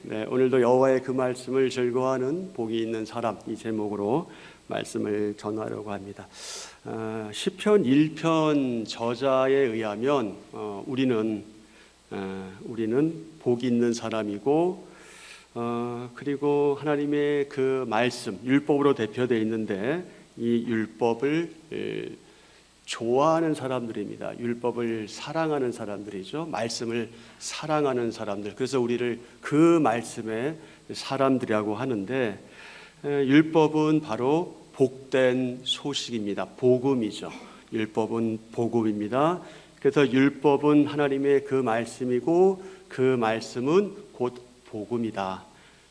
네, 오늘도 여호와의 그 말씀을 즐거워하는 복이 있는 사람, 이 제목으로 말씀을 전하려고 합니다. 시편 1편 저자에 의하면 우리는 복이 있는 사람이고, 그리고 하나님의 그 말씀, 율법으로 대표되어 있는데 이 율법을 좋아하는 사람들입니다. 율법을 사랑하는 사람들이죠. 말씀을 사랑하는 사람들. 그래서 우리를 그 말씀의 사람들이라고 하는데, 율법은 바로 복된 소식입니다. 복음이죠. 율법은 복음입니다. 그래서 율법은 하나님의 그 말씀이고 그 말씀은 곧 복음이다.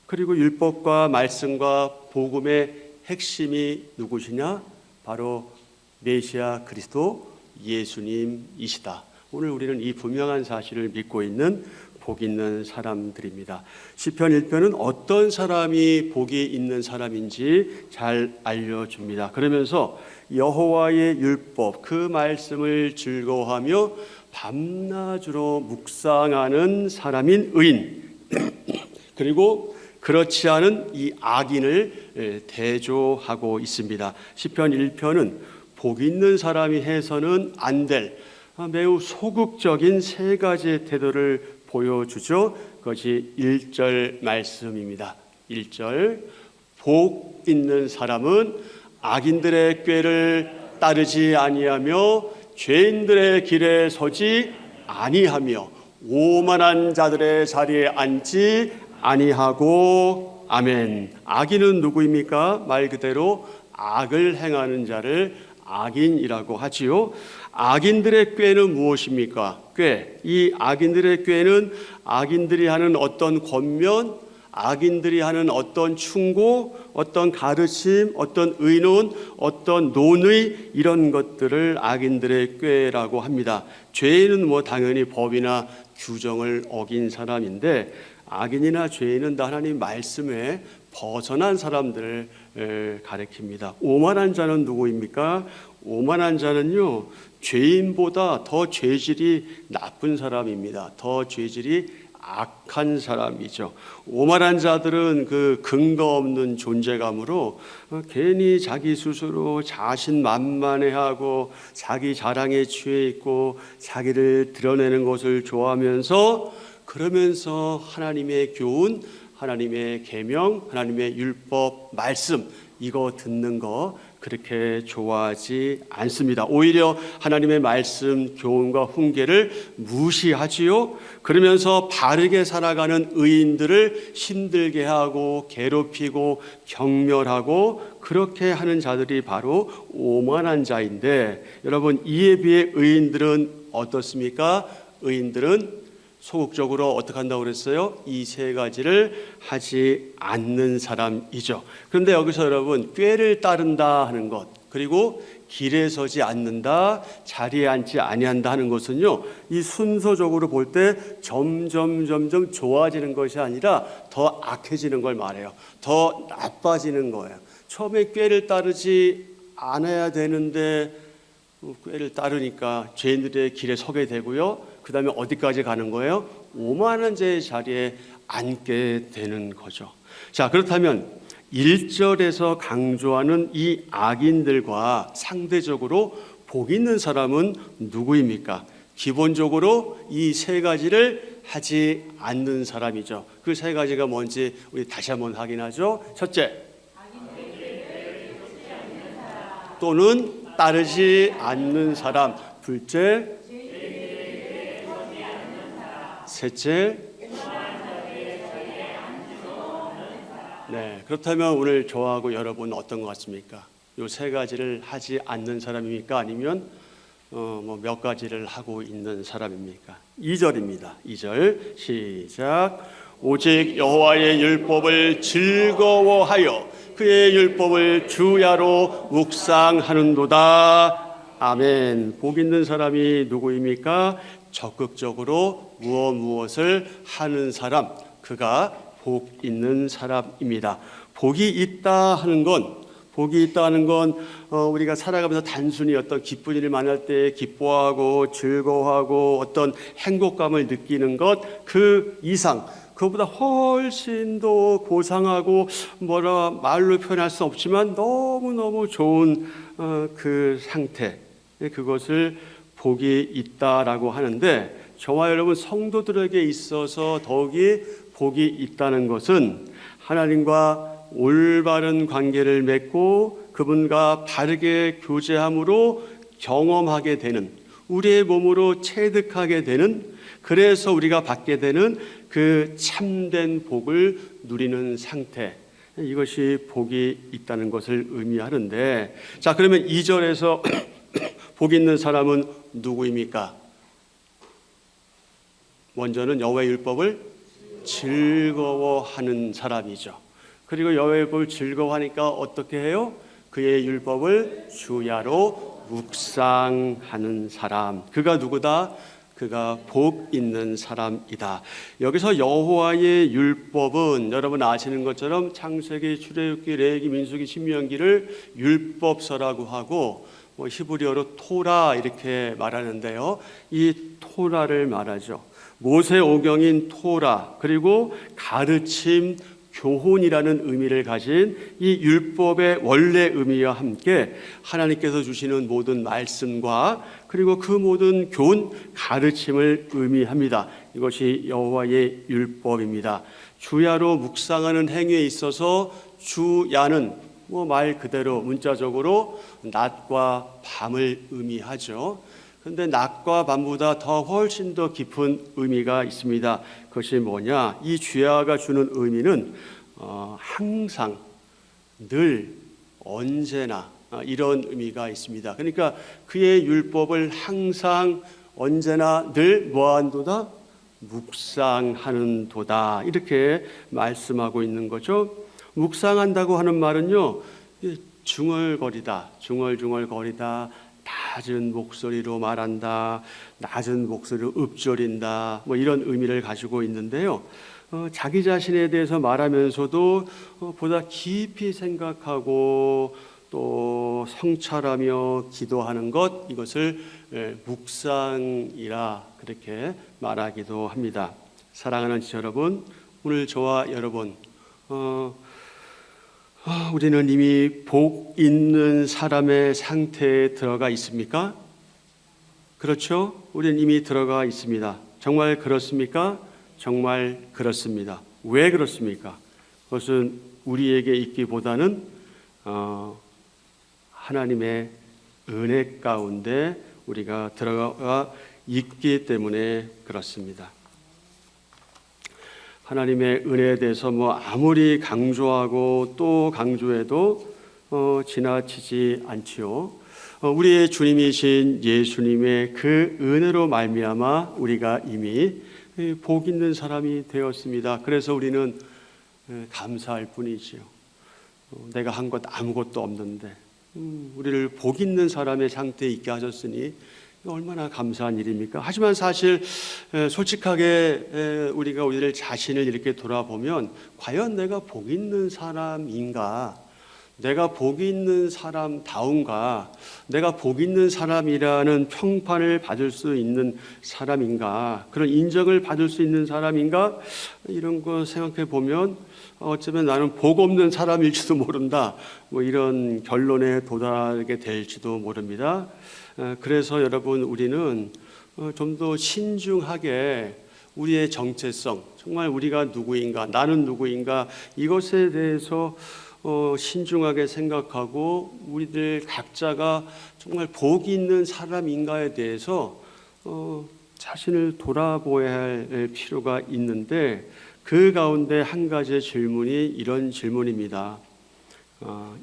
그리고 율법과 말씀과 복음의 핵심이 누구시냐? 바로 메시아 그리스도 예수님이시다. 오늘 우리는 이 분명한 사실을 믿고 있는 복 있는 사람들입니다. 시편 1편은 어떤 사람이 복이 있는 사람인지 잘 알려줍니다. 그러면서 여호와의 율법, 그 말씀을 즐거워하며 밤낮으로 묵상하는 사람인 의인 그리고 그렇지 않은 이 악인을 대조하고 있습니다. 시편 1편은 복 있는 사람이 해서는 안 될 매우 소극적인 세 가지의 태도를 보여주죠. 그것이 1절 말씀입니다. 1절, 복 있는 사람은 악인들의 꾀를 따르지 아니하며 죄인들의 길에 서지 아니하며 오만한 자들의 자리에 앉지 아니하고. 아멘. 악인은 누구입니까? 말 그대로 악을 행하는 자를 악인이라고 하지요. 악인들의 꾀는 무엇입니까? 꾀. 이 악인들의 꾀는 악인들이 하는 어떤 권면, 악인들이 하는 어떤 충고, 어떤 가르침, 어떤 의논, 어떤 논의, 이런 것들을 악인들의 꾀라고 합니다. 죄인은 당연히 법이나 규정을 어긴 사람인데, 악인이나 죄인은 다 하나님 말씀에 벗어난 사람들을 가리킵니다. 오만한 자는 누구입니까? 오만한 자는요, 죄인보다 더 죄질이 나쁜 사람입니다. 더 죄질이 악한 사람이죠. 오만한 자들은 그 근거 없는 존재감으로 괜히 자기 스스로 자신만만해하고 자기 자랑에 취해 있고 자기를 드러내는 것을 좋아하면서, 그러면서 하나님의 교훈, 하나님의 계명, 하나님의 율법 말씀, 이거 듣는 거 그렇게 좋아하지 않습니다. 오히려 하나님의 말씀, 교훈과 훈계를 무시하지요. 그러면서 바르게 살아가는 의인들을 힘들게 하고 괴롭히고 경멸하고, 그렇게 하는 자들이 바로 오만한 자인데, 여러분, 이에 비해 의인들은 어떻습니까? 의인들은 소극적으로 어떻게 한다고 그랬어요? 이 세 가지를 하지 않는 사람이죠. 그런데 여기서 여러분, 꾀를 따른다 하는 것, 그리고 길에 서지 않는다, 자리에 앉지 아니한다 하는 것은요, 이 순서적으로 볼 때 점점 좋아지는 것이 아니라 더 악해지는 걸 말해요. 더 나빠지는 거예요. 처음에 꾀를 따르지 않아야 되는데 꾀를 따르니까 죄인들의 길에 서게 되고요, 그 다음에 어디까지 가는 거예요? 오만한 자의 자리에 앉게 되는 거죠. 자, 그렇다면 1절에서 강조하는 이 악인들과 상대적으로 복 있는 사람은 누구입니까? 기본적으로 이 세 가지를 하지 않는 사람이죠. 그 세 가지가 뭔지 우리 다시 한번 확인하죠. 첫째, 또는 따르지 않는 사람. 둘째, 셋째, 네, 그렇다면 오늘 저하고 여러분 어떤 것 같습니까? 이 세 가지를 하지 않는 사람입니까? 아니면 몇 가지를 하고 있는 사람입니까? 2절입니다. 2절 시작. 오직 여호와의 율법을 즐거워하여 그의 율법을 주야로 묵상하는도다. 아멘. 복 있는 사람이 누구입니까? 적극적으로 무엇을 하는 사람, 그가 복 있는 사람입니다. 복이 있다 하는 건 우리가 살아가면서 단순히 어떤 기쁜 일을 만날 때 기뻐하고 즐거워하고 어떤 행복감을 느끼는 것, 그 이상 그보다 훨씬 더 고상하고 뭐라 말로 표현할 수 없지만 너무너무 좋은 그 상태, 그것을 복이 있다라고 하는데, 저와 여러분 성도들에게 있어서 더욱이 복이 있다는 것은 하나님과 올바른 관계를 맺고 그분과 바르게 교제함으로 경험하게 되는, 우리의 몸으로 체득하게 되는, 그래서 우리가 받게 되는 그 참된 복을 누리는 상태, 이것이 복이 있다는 것을 의미하는데, 자, 그러면 2절에서 복 있는 사람은 누구입니까? 먼저는 여호와의 율법을 즐거워하는 사람이죠. 그리고 여호와의 율법을 즐거워하니까 어떻게 해요? 그의 율법을 주야로 묵상하는 사람. 그가 누구다? 그가 복 있는 사람이다. 여기서 여호와의 율법은 여러분 아시는 것처럼 창세기, 출애굽기, 레위기, 민수기, 신명기를 율법서라고 하고 히브리어로 토라 이렇게 말하는데요. 이 토라를 말하죠. 모세 오경인 토라, 그리고 가르침, 교훈이라는 의미를 가진 이 율법의 원래 의미와 함께 하나님께서 주시는 모든 말씀과 그리고 그 모든 교훈, 가르침을 의미합니다. 이것이 여호와의 율법입니다. 주야로 묵상하는 행위에 있어서 주야는 말 그대로 문자적으로 낮과 밤을 의미하죠. 그런데 낮과 밤보다 더 훨씬 더 깊은 의미가 있습니다. 그것이 뭐냐? 이 주야가 주는 의미는 항상, 늘, 언제나 이런 의미가 있습니다. 그러니까 그의 율법을 항상, 언제나, 늘 뭐한도다? 묵상하는 도다. 이렇게 말씀하고 있는 거죠. 묵상한다고 하는 말은요, 중얼거리다, 중얼중얼거리다, 낮은 목소리로 말한다, 낮은 목소리로 읊조린다, 이런 의미를 가지고 있는데요. 자기 자신에 대해서 말하면서도 보다 깊이 생각하고 또 성찰하며 기도하는 것, 이것을 묵상이라 그렇게 말하기도 합니다. 사랑하는 지체 여러분, 오늘 저와 여러분, 우리는 이미 복 있는 사람의 상태에 들어가 있습니까? 그렇죠? 우리는 이미 들어가 있습니다. 정말 그렇습니까? 정말 그렇습니다. 왜 그렇습니까? 그것은 우리에게 있기보다는 하나님의 은혜 가운데 우리가 들어가 있기 때문에 그렇습니다. 하나님의 은혜에 대해서 아무리 강조하고 또 강조해도 지나치지 않지요. 우리의 주님이신 예수님의 그 은혜로 말미암아 우리가 이미 복 있는 사람이 되었습니다. 그래서 우리는 감사할 뿐이지요. 내가 한 것 아무것도 없는데 우리를 복 있는 사람의 상태에 있게 하셨으니 얼마나 감사한 일입니까? 하지만 사실 솔직하게 우리가 우리를 자신을 이렇게 돌아보면 과연 내가 복 있는 사람인가? 내가 복 있는 사람다운가? 내가 복 있는 사람이라는 평판을 받을 수 있는 사람인가? 그런 인정을 받을 수 있는 사람인가? 이런 거 생각해 보면 어쩌면 나는 복 없는 사람일지도 모른다. 이런 결론에 도달하게 될지도 모릅니다. 그래서 여러분, 우리는 좀 더 신중하게 우리의 정체성, 정말 우리가 누구인가, 나는 누구인가, 이것에 대해서 신중하게 생각하고 우리들 각자가 정말 복이 있는 사람인가에 대해서 자신을 돌아보아야 할 필요가 있는데, 그 가운데 한 가지의 질문이 이런 질문입니다.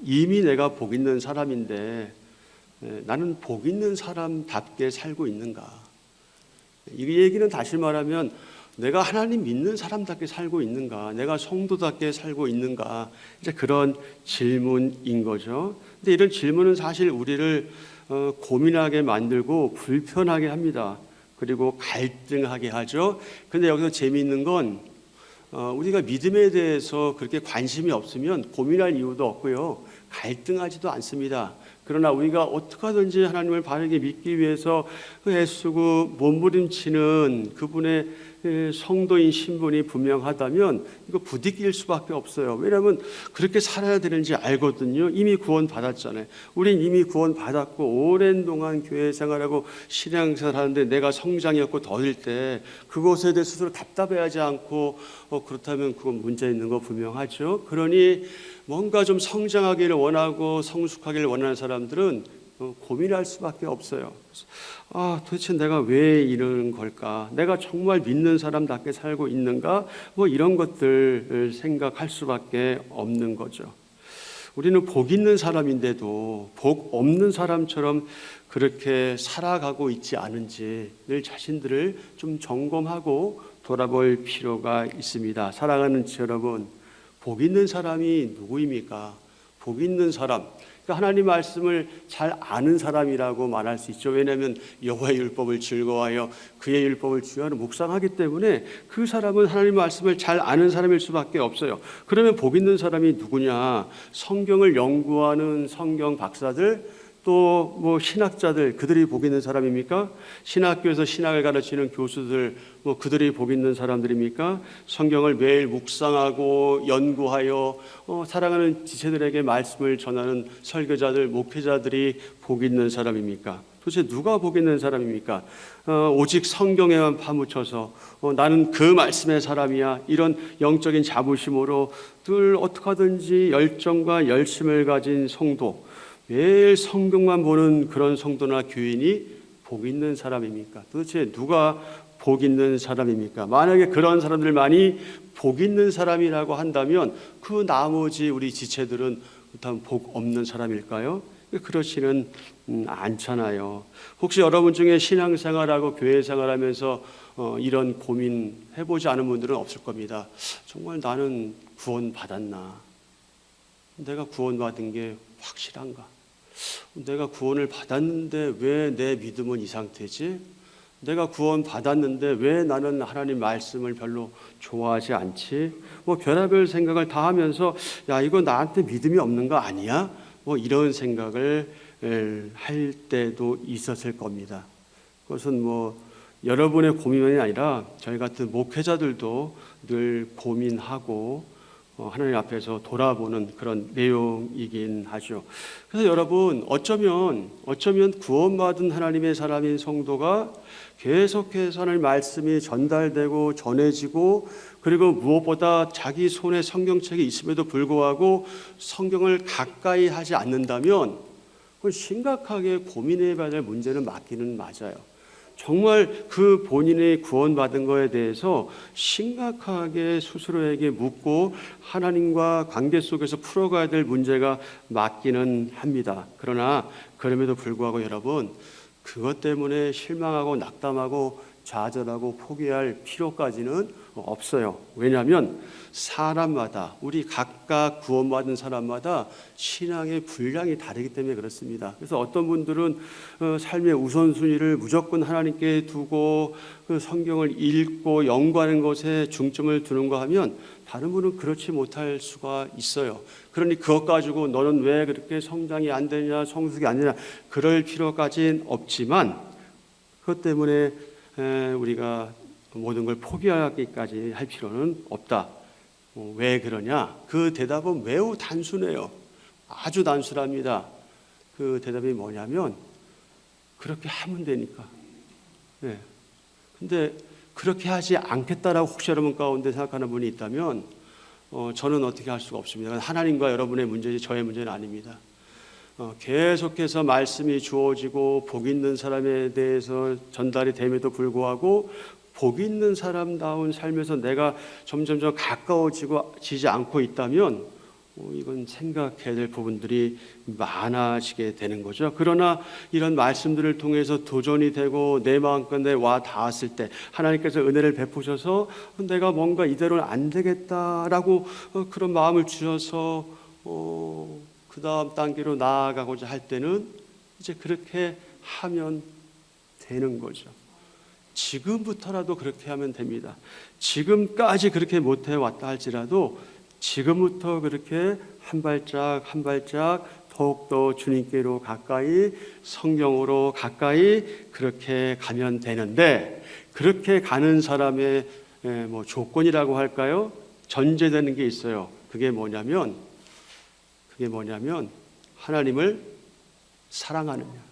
이미 내가 복 있는 사람인데 나는 복 있는 사람답게 살고 있는가? 이 얘기는 다시 말하면 내가 하나님 믿는 사람답게 살고 있는가? 내가 성도답게 살고 있는가? 이제 그런 질문인 거죠. 근데 이런 질문은 사실 우리를 고민하게 만들고 불편하게 합니다. 그리고 갈등하게 하죠. 근데 여기서 재미있는 건 우리가 믿음에 대해서 그렇게 관심이 없으면 고민할 이유도 없고요. 갈등하지도 않습니다. 그러나 우리가 어떻게 하든지 하나님을 바르게 믿기 위해서 애쓰고 몸부림치는 그분의 성도인 신분이 분명하다면 이거 부딪힐 수밖에 없어요. 왜냐하면 그렇게 살아야 되는지 알거든요. 이미 구원 받았잖아요. 우린 이미 구원 받았고 오랜 동안 교회 생활하고 신앙생활 하는데 내가 성장이 없고 더딜 때 그것에 대해 스스로 답답해하지 않고 그렇다면 그건 문제 있는 거 분명하죠. 그러니 뭔가 좀 성장하기를 원하고 성숙하기를 원하는 사람들은 고민할 수밖에 없어요. 도대체 내가 왜 이러는 걸까? 내가 정말 믿는 사람답게 살고 있는가? 이런 것들을 생각할 수밖에 없는 거죠. 우리는 복 있는 사람인데도 복 없는 사람처럼 그렇게 살아가고 있지 않은지 늘 자신들을 좀 점검하고 돌아볼 필요가 있습니다. 사랑하는 여러분, 복 있는 사람이 누구입니까? 복 있는 사람, 그러니까 하나님 말씀을 잘 아는 사람이라고 말할 수 있죠. 왜냐하면 여호와의 율법을 즐거워하여 그의 율법을 주야로 묵상하기 때문에 그 사람은 하나님 말씀을 잘 아는 사람일 수밖에 없어요. 그러면 복 있는 사람이 누구냐? 성경을 연구하는 성경 박사들, 또 신학자들, 그들이 복 있는 사람입니까? 신학교에서 신학을 가르치는 교수들, 그들이 복 있는 사람들입니까? 성경을 매일 묵상하고 연구하여 사랑하는 지체들에게 말씀을 전하는 설교자들, 목회자들이 복 있는 사람입니까? 도대체 누가 복 있는 사람입니까? 오직 성경에만 파묻혀서 나는 그 말씀의 사람이야, 이런 영적인 자부심으로 늘 어떻게 하든지 열정과 열심을 가진 성도, 매일 성경만 보는 그런 성도나 교인이 복 있는 사람입니까? 도대체 누가 복 있는 사람입니까? 만약에 그런 사람들만이 복 있는 사람이라고 한다면 그 나머지 우리 지체들은 그렇다면 복 없는 사람일까요? 그렇지는 않잖아요. 혹시 여러분 중에 신앙생활하고 교회생활하면서 이런 고민 해보지 않은 분들은 없을 겁니다. 정말 나는 구원 받았나? 내가 구원받은 게 확실한가? 내가 구원을 받았는데 왜 내 믿음은 이 상태지? 내가 구원 받았는데 왜 나는 하나님 말씀을 별로 좋아하지 않지? 별의별 생각을 다 하면서 야, 이거 나한테 믿음이 없는 거 아니야? 이런 생각을 할 때도 있었을 겁니다. 그것은 여러분의 고민이 아니라 저희 같은 목회자들도 늘 고민하고 하나님 앞에서 돌아보는 그런 내용이긴 하죠. 그래서 여러분, 어쩌면 구원받은 하나님의 사람인 성도가 계속해서 하나님 말씀이 전달되고 전해지고, 그리고 무엇보다 자기 손에 성경책이 있음에도 불구하고 성경을 가까이 하지 않는다면 그건 심각하게 고민해 봐야 될 문제는 맞기는 맞아요. 정말 그 본인이 구원받은 것에 대해서 심각하게 스스로에게 묻고 하나님과 관계 속에서 풀어가야 될 문제가 맞기는 합니다. 그러나 그럼에도 불구하고 여러분, 그것 때문에 실망하고 낙담하고 좌절하고 포기할 필요까지는 없어요. 왜냐하면 사람마다, 우리 각각 구원받은 사람마다 신앙의 분량이 다르기 때문에 그렇습니다. 그래서 어떤 분들은 삶의 우선순위를 무조건 하나님께 두고 그 성경을 읽고 연구하는 것에 중점을 두는가 하면 다른 분은 그렇지 못할 수가 있어요. 그러니 그것 가지고 너는 왜 그렇게 성장이 안 되냐, 성숙이 안 되냐, 그럴 필요까지는 없지만 그것 때문에 우리가 모든 걸 포기하기까지 할 필요는 없다. 왜 그러냐? 그 대답은 매우 단순해요. 아주 단순합니다. 그 대답이 뭐냐면 그렇게 하면 되니까. 네. 근데 그렇게 하지 않겠다라고 혹시 여러분 가운데 생각하는 분이 있다면 저는 어떻게 할 수가 없습니다. 하나님과 여러분의 문제지 저의 문제는 아닙니다. 계속해서 말씀이 주어지고 복 있는 사람에 대해서 전달이 됨에도 불구하고 복 있는 사람다운 삶에서 내가 점점점 가까워지지 않고 있다면 이건 생각해야 될 부분들이 많아지게 되는 거죠. 그러나 이런 말씀들을 통해서 도전이 되고 내 마음가운데 와 닿았을 때 하나님께서 은혜를 베푸셔서 내가 뭔가 이대로는 안 되겠다라고 그런 마음을 주셔서 그 다음 단계로 나아가고자 할 때는 이제 그렇게 하면 되는 거죠. 지금부터라도 그렇게 하면 됩니다. 지금까지 그렇게 못해 왔다 할지라도 지금부터 그렇게 한 발짝 한 발짝 더욱더 주님께로 가까이, 성경으로 가까이 그렇게 가면 되는데, 그렇게 가는 사람의 조건이라고 할까요? 전제되는 게 있어요. 그게 뭐냐면 하나님을 사랑하느냐.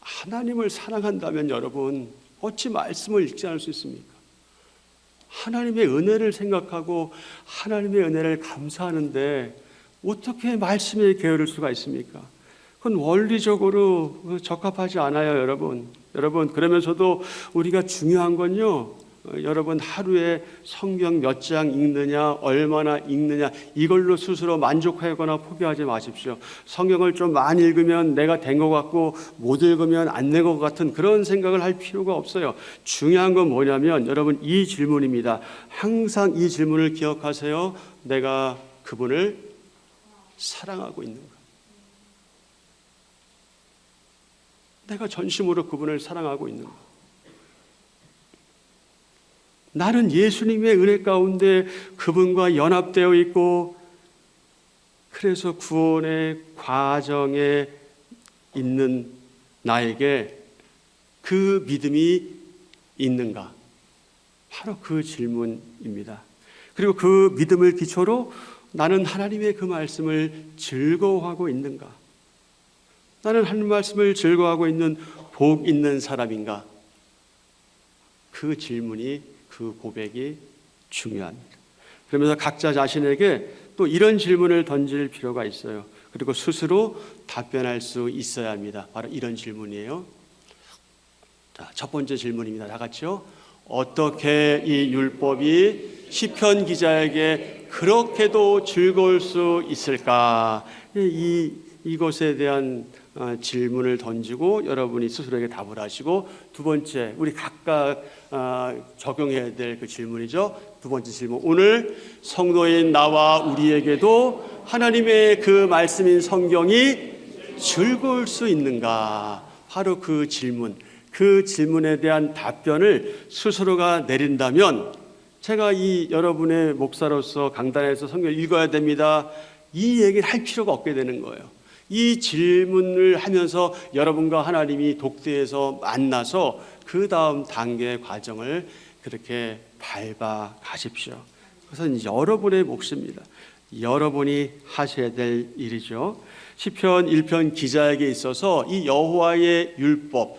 하나님을 사랑한다면 여러분 어찌 말씀을 읽지 않을 수 있습니까? 하나님의 은혜를 생각하고 하나님의 은혜를 감사하는데 어떻게 말씀에 게으를 수가 있습니까? 그건 원리적으로 적합하지 않아요, 여러분. 그러면서도 우리가 중요한 건요, 여러분 하루에 성경 몇 장 읽느냐, 얼마나 읽느냐, 이걸로 스스로 만족하거나 포기하지 마십시오. 성경을 좀 많이 읽으면 내가 된 것 같고 못 읽으면 안 된 것 같은 그런 생각을 할 필요가 없어요. 중요한 건 뭐냐면 여러분 이 질문입니다. 항상 이 질문을 기억하세요. 내가 그분을 사랑하고 있는가? 내가 전심으로 그분을 사랑하고 있는가? 나는 예수님의 은혜 가운데 그분과 연합되어 있고, 그래서 구원의 과정에 있는 나에게 그 믿음이 있는가? 바로 그 질문입니다. 그리고 그 믿음을 기초로 나는 하나님의 그 말씀을 즐거워하고 있는가? 나는 하나님 말씀을 즐거워하고 있는 복 있는 사람인가? 그 질문이, 그 고백이 중요합니다. 그러면서 각자 자신에게 또 이런 질문을 던질 필요가 있어요. 그리고 스스로 답변할 수 있어야 합니다. 바로 이런 질문이에요. 자, 첫 번째 질문입니다. 다 같이요. 어떻게 이 율법이 시편 기자에게 그렇게도 즐거울 수 있을까? 이것에 대한 질문을 던지고 여러분이 스스로에게 답을 하시고, 두 번째, 우리 각각 적용해야 될 그 질문이죠. 두 번째 질문, 오늘 성도인 나와 우리에게도 하나님의 그 말씀인 성경이 즐거울 수 있는가? 바로 그 질문, 그 질문에 대한 답변을 스스로가 내린다면, 제가 이 여러분의 목사로서 강단에서 성경을 읽어야 됩니다, 이 얘기를 할 필요가 없게 되는 거예요. 이 질문을 하면서 여러분과 하나님이 독대해서 만나서 그 다음 단계의 과정을 그렇게 밟아 가십시오. 그것은 여러분의 몫입니다. 여러분이 하셔야 될 일이죠. 시편 1편 기자에게 있어서 이 여호와의 율법,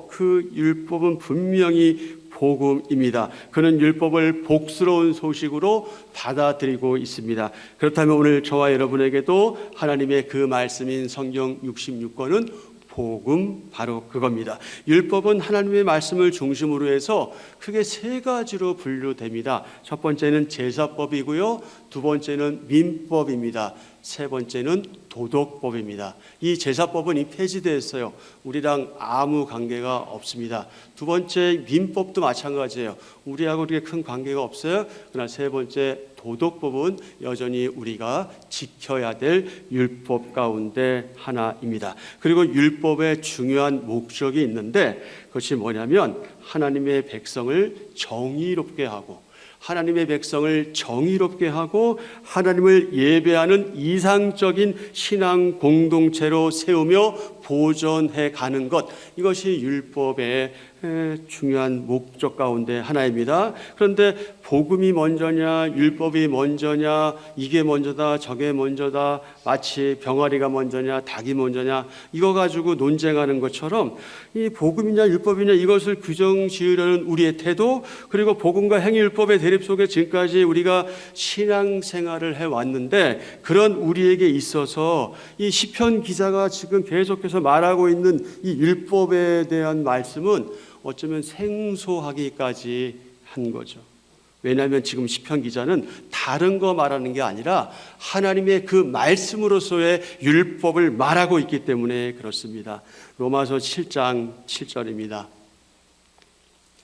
그 율법은 분명히 복음입니다. 그는 율법을 복스러운 소식으로 받아들이고 있습니다. 그렇다면 오늘 저와 여러분에게도 하나님의 그 말씀인 성경 66권은 복음, 바로 그겁니다. 율법은 하나님의 말씀을 중심으로 해서 크게 세 가지로 분류됩니다. 첫 번째는 제사법이고요, 두 번째는 민법입니다, 세 번째는 도덕법입니다. 이 제사법은 이 폐지되었어요. 우리랑 아무 관계가 없습니다. 두 번째 민법도 마찬가지예요. 우리하고 그렇게 큰 관계가 없어요. 그러나 세 번째 도덕법은 여전히 우리가 지켜야 될 율법 가운데 하나입니다. 그리고 율법의 중요한 목적이 있는데, 그것이 뭐냐면 하나님의 백성을 정의롭게 하고, 하나님을 예배하는 이상적인 신앙 공동체로 세우며 보존해 가는 것, 이것이 율법의 중요한 목적 가운데 하나입니다. 그런데 복음이 먼저냐, 율법이 먼저냐, 이게 먼저다, 저게 먼저다, 마치 병아리가 먼저냐, 닭이 먼저냐, 이거 가지고 논쟁하는 것처럼 이 복음이냐 율법이냐 이것을 규정 지으려는 우리의 태도, 그리고 복음과 행위율법의 대립 속에 지금까지 우리가 신앙생활을 해왔는데, 그런 우리에게 있어서 이 시편 기자가 지금 계속해서 말하고 있는 이 율법에 대한 말씀은 어쩌면 생소하기까지 한 거죠. 왜냐하면 지금 시편 기자는 다른 거 말하는 게 아니라 하나님의 그 말씀으로서의 율법을 말하고 있기 때문에 그렇습니다. 로마서 7장 7절입니다.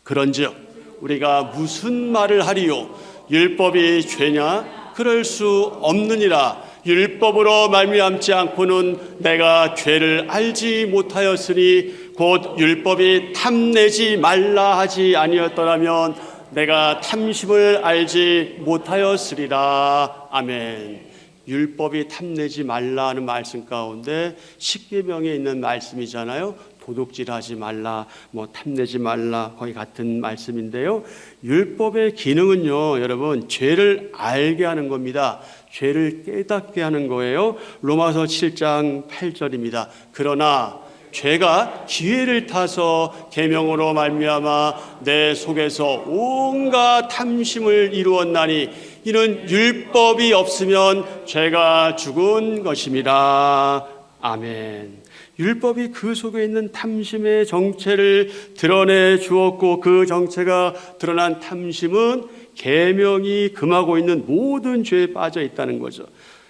그런즉 우리가 무슨 말을 하리요? 율법이 죄냐? 그럴 수 없느니라. 율법으로 말미암지 않고는 내가 죄를 알지 못하였으니, 곧 율법이 탐내지 말라 하지 아니었더라면 내가 탐심을 알지 못하였으리라. 아멘. 율법이 탐내지 말라는 말씀 가운데 십계명에 있는 말씀이잖아요. 도둑질하지 말라, 뭐 탐내지 말라, 거의 같은 말씀인데요. 율법의 기능은요, 여러분, 죄를 알게 하는 겁니다. 죄를 깨닫게 하는 거예요. 로마서 7장 8절입니다. 그러나 죄가 기회를 타서 계명으로 말미암아 내 속에서 온갖 탐심을 이루었나니 이는 율법이 없으면 죄가 죽은 것임이라. 아멘. 율법이 그 속에 있는 탐심의 정체를 드러내 주었고, 그 정체가 드러난 탐심은 계명이 금하고 있는 모든 죄에 빠져 있다는 거죠.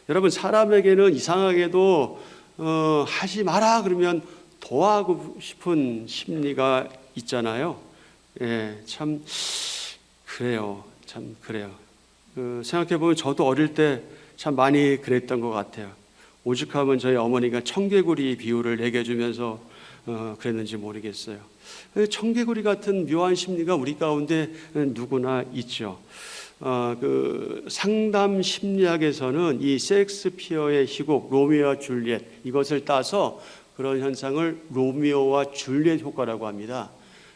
여러분, 사람에게는 이상하게도 하지 마라 그러면 더 하고 싶은 심리가 있잖아요. 예, 참 그래요. 참 그래요. 생각해보면 저도 어릴 때 참 많이 그랬던 것 같아요. 오죽하면 저희 어머니가 청개구리 비유를 내게 주면서 그랬는지 모르겠어요. 청개구리 같은 묘한 심리가 우리 가운데 누구나 있죠. 그 상담 심리학에서는 이 셰익스피어의 희곡 로미오와 줄리엣, 이것을 따서 그런 현상을 로미오와 줄리엣 효과라고 합니다.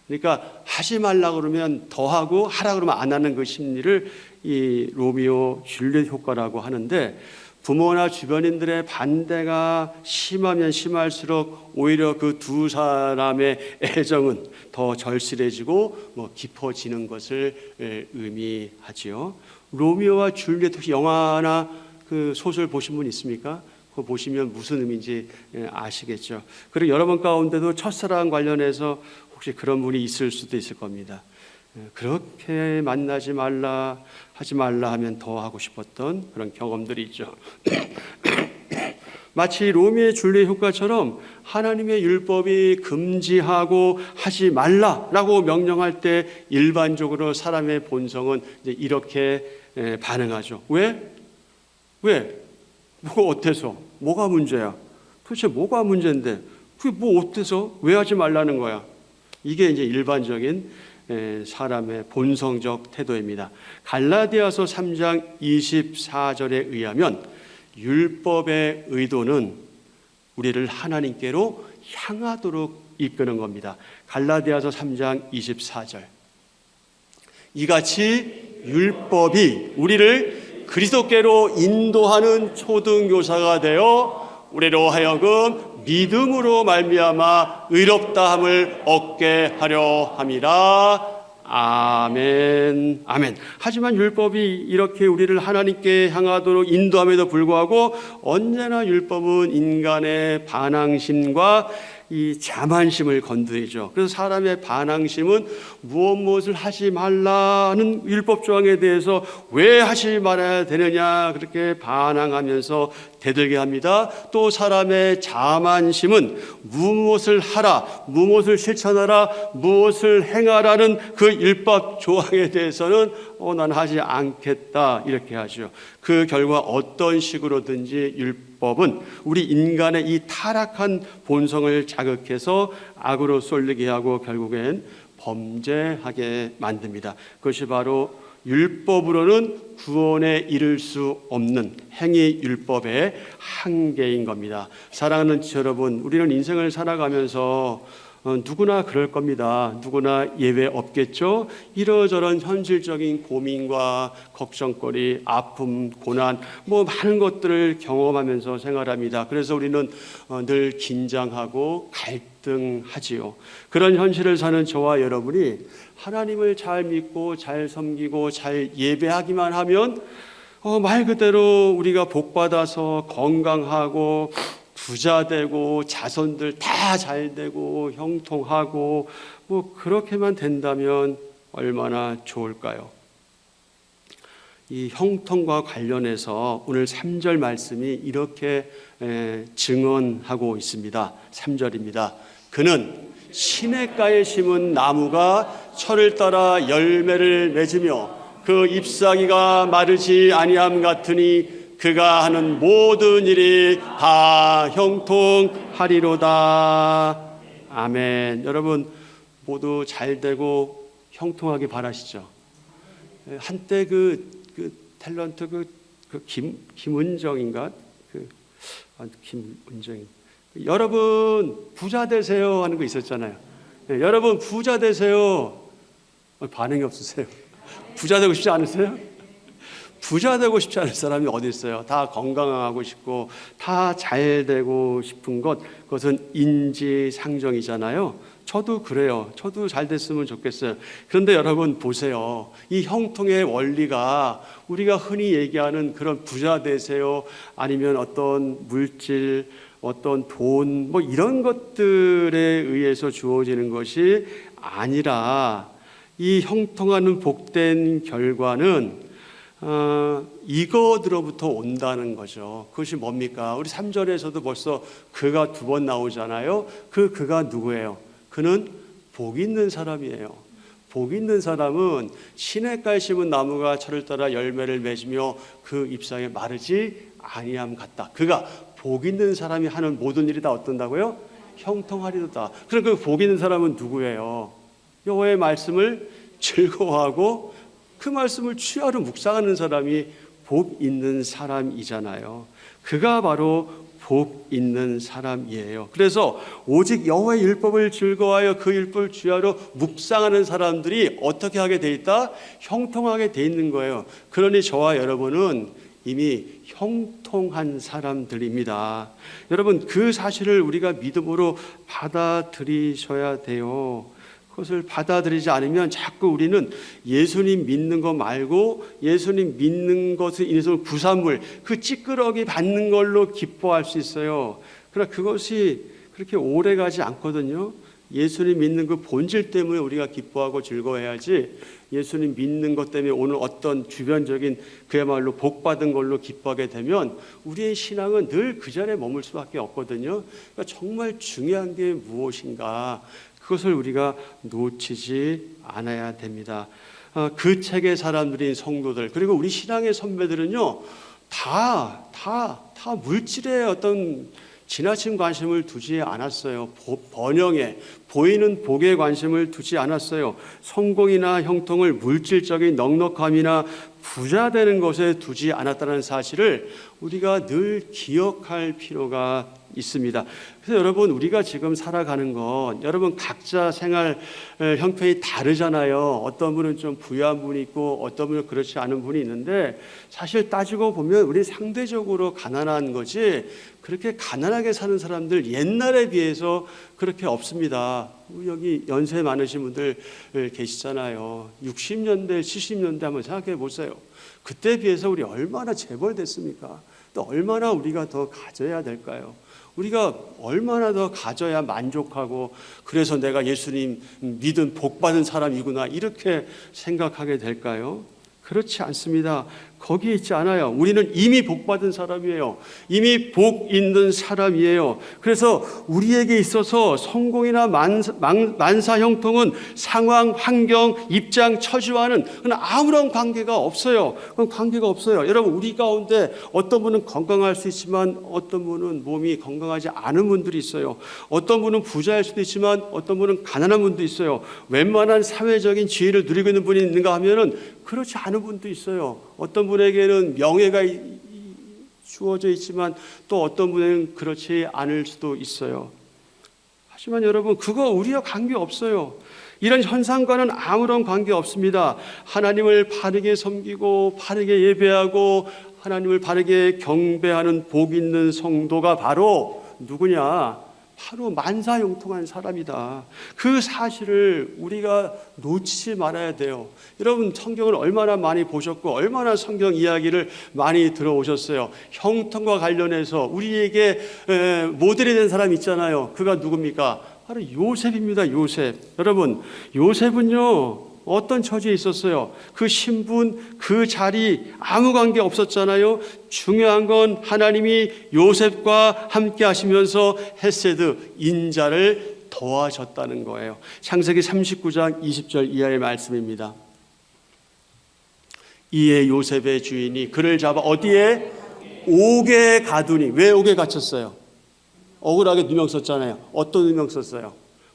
그러니까 하지 말라 그러면 더 하고 하라 그러면 안 하는 그 심리를 이 로미오 줄리엣 효과라고 하는데, 부모나 주변인들의 반대가 심하면 심할수록 오히려 그 두 사람의 애정은 더 절실해지고 깊어지는 것을 의미하지요. 로미오와 줄리엣, 혹시 영화나 그 소설 보신 분 있습니까? 그거 보시면 무슨 의미인지 아시겠죠. 그리고 여러분 가운데도 첫사랑 관련해서 혹시 그런 분이 있을 수도 있을 겁니다. 그렇게 만나지 말라, 하지 말라 하면 더 하고 싶었던 그런 경험들이 있죠. 마치 로미오의 줄리엣 효과처럼 하나님의 율법이 금지하고 하지 말라라고 명령할 때 일반적으로 사람의 본성은 이제 이렇게 반응하죠. 왜? 뭐가 어때서? 뭐가 문제야? 도대체 뭐가 문제인데? 그게 뭐 어때서? 왜 하지 말라는 거야? 이게 이제 일반적인 사람의 본성적 태도입니다. 갈라디아서 3장 24절에 의하면 율법의 의도는 우리를 하나님께로 향하도록 이끄는 겁니다. 갈라디아서 3장 24절. 이같이 율법이 우리를 그리스도께로 인도하는 초등교사가 되어 우리로 하여금 믿음으로 말미암아 의롭다함을 얻게 하려 함이라. 아멘. 아멘. 하지만 율법이 이렇게 우리를 하나님께 향하도록 인도함에도 불구하고 언제나 율법은 인간의 반항심과 이 자만심을 건드리죠. 그래서 사람의 반항심은 무엇을 하지 말라는 율법 조항에 대해서 왜 하지 말아야 되느냐 그렇게 반항하면서 대들게 합니다. 또 사람의 자만심은 무엇을 하라, 무엇을 실천하라, 무엇을 행하라는 그 율법 조항에 대해서는 난 하지 않겠다 이렇게 하죠. 그 결과 어떤 식으로든지 율법은 우리 인간의 이 타락한 본성을 자극해서 악으로 쏠리게 하고 결국엔 범죄하게 만듭니다. 그것이 바로 율법으로는 구원에 이를 수 없는 행위 율법의 한계인 겁니다. 사랑하는 여러분, 우리는 인생을 살아가면서 누구나 그럴 겁니다. 누구나 예외 없겠죠. 이러저런 현실적인 고민과 걱정거리, 아픔, 고난, 많은 것들을 경험하면서 생활합니다. 그래서 우리는 늘 긴장하고 갈등하지요. 그런 현실을 사는 저와 여러분이 하나님을 잘 믿고 잘 섬기고 잘 예배하기만 하면 말 그대로 우리가 복받아서 건강하고 부자 되고 자손들 다 잘 되고 형통하고 그렇게만 된다면 얼마나 좋을까요? 이 형통과 관련해서 오늘 3절 말씀이 이렇게 증언하고 있습니다. 3절입니다. 그는 시냇가에 심은 나무가 철을 따라 열매를 맺으며 그 잎사귀가 마르지 아니함 같으니 그가 하는 모든 일이 다 형통하리로다. 아멘. 여러분 모두 잘 되고 형통하기 바라시죠? 한때 그 탤런트 김은정인가? 김은정이. 여러분 부자 되세요 하는 거 있었잖아요. 네, 여러분 부자 되세요. 반응이 없으세요? 부자 되고 싶지 않으세요? 부자 되고 싶지 않은 사람이 어디 있어요? 다 건강하고 싶고 다 잘 되고 싶은 그것은 인지상정이잖아요. 저도 그래요. 저도 잘 됐으면 좋겠어요. 그런데 여러분 보세요. 이 형통의 원리가 우리가 흔히 얘기하는 그런 부자 되세요, 아니면 어떤 물질, 어떤 돈, 뭐 이런 것들에 의해서 주어지는 것이 아니라, 이 형통하는 복된 결과는 이것으로부터 온다는 거죠. 그것이 뭡니까? 우리 3절에서도 벌써 그가 2번 나오잖아요. 그가 누구예요? 그는 복 있는 사람이에요. 복 있는 사람은 시냇가에 심은 나무가 철을 따라 열매를 맺으며 그 잎사귀에 마르지 아니함 같다. 그가 복 있는 사람이 하는 모든 일이 다 어떤다고요? 형통하리로다. 그럼 그 복 있는 사람은 누구예요? 여호와의 말씀을 즐거워하고 그 말씀을 취하로 묵상하는 사람이 복 있는 사람이잖아요. 그가 바로 복 있는 사람이에요. 그래서 오직 여호와의 율법을 즐거워하여 그 율법을 취하로 묵상하는 사람들이 어떻게 하게 돼 있다? 형통하게 돼 있는 거예요. 그러니 저와 여러분은 이미 형통한 사람들입니다. 여러분, 그 사실을 우리가 믿음으로 받아들이셔야 돼요. 그것을 받아들이지 않으면 자꾸 우리는 예수님 믿는 거 말고 예수님 믿는 것을 인해서 부산물, 그 찌끄러기 받는 걸로 기뻐할 수 있어요. 그러나 그것이 그렇게 오래 가지 않거든요. 예수님 믿는 그 본질 때문에 우리가 기뻐하고 즐거워해야지, 예수님 믿는 것 때문에 오늘 어떤 주변적인 그야말로 복받은 걸로 기뻐하게 되면 우리의 신앙은 늘 그 자리에 머물 수밖에 없거든요. 그러니까 정말 중요한 게 무엇인가, 그것을 우리가 놓치지 않아야 됩니다. 그 책의 사람들인 성도들, 그리고 우리 신앙의 선배들은요, 다 물질의 어떤 지나친 관심을 두지 않았어요. 번영에, 보이는 복에 관심을 두지 않았어요. 성공이나 형통을 물질적인 넉넉함이나 부자 되는 것에 두지 않았다는 사실을 우리가 늘 기억할 필요가 있습니다. 그래서 여러분, 우리가 지금 살아가는 건 여러분 각자 생활 형편이 다르잖아요. 어떤 분은 좀 부유한 분이 있고 어떤 분은 그렇지 않은 분이 있는데, 사실 따지고 보면 우리 상대적으로 가난한 거지 그렇게 가난하게 사는 사람들 옛날에 비해서 그렇게 없습니다. 여기 연세 많으신 분들 계시잖아요. 60년대 70년대 한번 생각해 보세요. 그때에 비해서 우리 얼마나 재벌됐습니까? 또 얼마나 우리가 더 가져야 될까요? 우리가 얼마나 더 가져야 만족하고, 그래서 내가 예수님 믿은 복받은 사람이구나 이렇게 생각하게 될까요? 그렇지 않습니다. 거기에 있지 않아요. 우리는 이미 복받은 사람이에요. 이미 복 있는 사람이에요. 그래서 우리에게 있어서 성공이나 만사 형통은 상황, 환경, 입장, 처지와는 아무런 관계가 없어요. 그건 관계가 없어요. 여러분, 우리 가운데 어떤 분은 건강할 수 있지만 어떤 분은 몸이 건강하지 않은 분들이 있어요. 어떤 분은 부자일 수도 있지만 어떤 분은 가난한 분도 있어요. 웬만한 사회적인 지위를 누리고 있는 분이 있는가 하면은 그렇지 않은 분도 있어요. 어떤 분에게는 명예가 주어져 있지만 또 어떤 분에게는 그렇지 않을 수도 있어요. 하지만 여러분, 그거 우리와 관계없어요. 이런 현상과는 아무런 관계 없습니다. 하나님을 바르게 섬기고 바르게 예배하고 하나님을 바르게 경배하는 복 있는 성도가 바로 누구냐? 바로 만사형통한 사람이다. 그 사실을 우리가 놓치지 말아야 돼요. 여러분, 성경을 얼마나 많이 보셨고 얼마나 성경 이야기를 많이 들어오셨어요. 형통과 관련해서 우리에게 모델이 된 사람이 있잖아요. 그가 누굽니까? 바로 요셉입니다. 요셉. 여러분, 요셉은요 어떤 처지에 있었어요? 그 신분, 그 자리 아무 관계 없었잖아요. 중요한 건 하나님이 요셉과 함께 하시면서 헤세드, 인자를 도와줬다는 거예요. 창세기 39장 20절 이하의 말씀입니다. 이에 요셉의 주인이 그를 잡아 어디에? 옥에 가두니. 왜 옥에 갇혔어요? 억울하게 누명 썼잖아요. 어떤 누명 썼어요?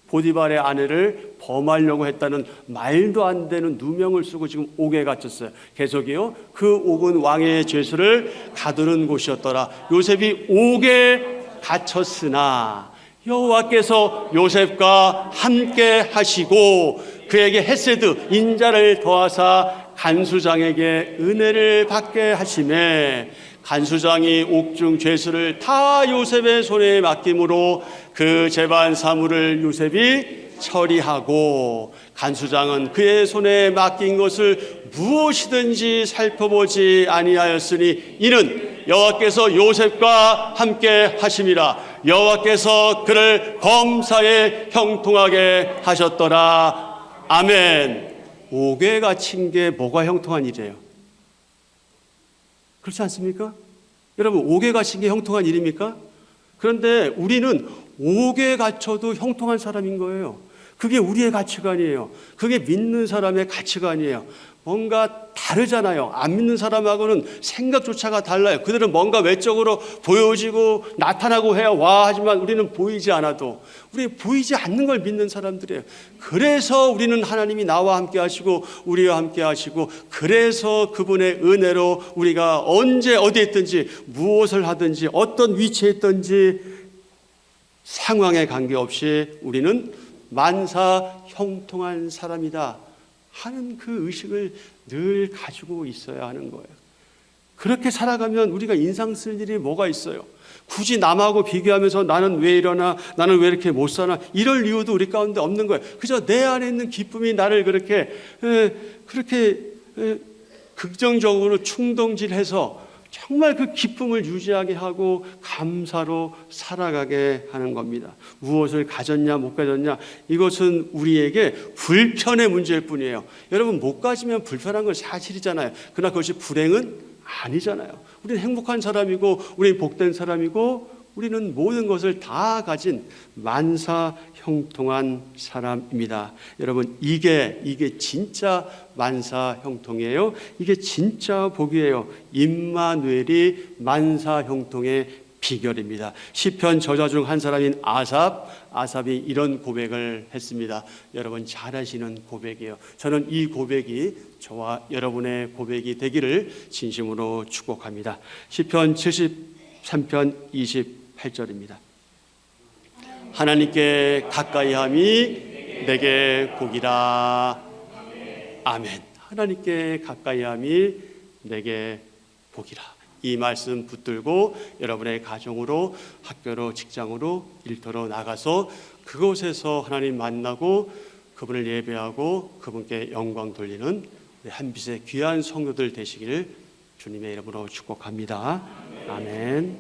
보디발의 아내를 범하려고 했다는 말도 안 되는 누명을 쓰고 지금 옥에 갇혔어요. 계속이요. 그 옥은 왕의 죄수를 가두는 곳이었더라. 요셉이 옥에 갇혔으나 여호와께서 요셉과 함께 하시고 그에게 헤세드 인자를 더하사 간수장에게 은혜를 받게 하시매 간수장이 옥중 죄수를 다 요셉의 손에 맡김으로 그 재반 사물을 요셉이 처리하고 간수장은 그의 손에 맡긴 것을 무엇이든지 살펴보지 아니하였으니 이는 여호와께서 요셉과 함께 하심이라. 여호와께서 그를 범사에 형통하게 하셨더라. 아멘. 옥에 갇힌 게 뭐가 형통한 일이에요? 그렇지 않습니까? 여러분, 옥에 갇힌 게 형통한 일입니까? 그런데 우리는 옥에 갇혀도 형통한 사람인 거예요. 그게 우리의 가치관이에요. 그게 믿는 사람의 가치관이에요. 뭔가 다르잖아요. 안 믿는 사람하고는 생각조차가 달라요. 그들은 뭔가 외적으로 보여지고 나타나고 해야 와 하지만 우리는 보이지 않아도 우리 보이지 않는 걸 믿는 사람들이에요. 그래서 우리는 하나님이 나와 함께 하시고 우리와 함께 하시고 그래서 그분의 은혜로 우리가 언제 어디에 있든지 무엇을 하든지 어떤 위치에 있든지 상황에 관계없이 우리는 만사 형통한 사람이다 하는 그 의식을 늘 가지고 있어야 하는 거예요. 그렇게 살아가면 우리가 인상 쓸 일이 뭐가 있어요? 굳이 남하고 비교하면서 나는 왜 이러나, 나는 왜 이렇게 못 사나, 이럴 이유도 우리 가운데 없는 거예요. 그저 내 안에 있는 기쁨이 나를 그렇게 긍정적으로 충동질해서 정말 그 기쁨을 유지하게 하고 감사로 살아가게 하는 겁니다. 무엇을 가졌냐 못 가졌냐 이것은 우리에게 불편의 문제일 뿐이에요. 여러분, 못 가지면 불편한 건 사실이잖아요. 그러나 그것이 불행은 아니잖아요. 우리는 행복한 사람이고 우리는 복된 사람이고 우리는 모든 것을 다 가진 만사 형통한 사람입니다. 여러분, 이게 진짜 만사 형통이에요. 이게 진짜 복이에요. 임마누엘이 만사 형통의 비결입니다. 시편 저자 중 한 사람인 아삽이 이런 고백을 했습니다. 여러분 잘 아시는 고백이에요. 저는 이 고백이 저와 여러분의 고백이 되기를 진심으로 축복합니다. 시편 73편 28절입니다. 하나님께 가까이함이 내게 복이라. 아멘. 하나님께 가까이함이 내게 복이라. 이 말씀 붙들고 여러분의 가정으로, 학교로, 직장으로, 일터로 나가서 그곳에서 하나님 만나고 그분을 예배하고 그분께 영광 돌리는 한빛의 귀한 성도들 되시기를 주님의 이름으로 축복합니다. 아멘.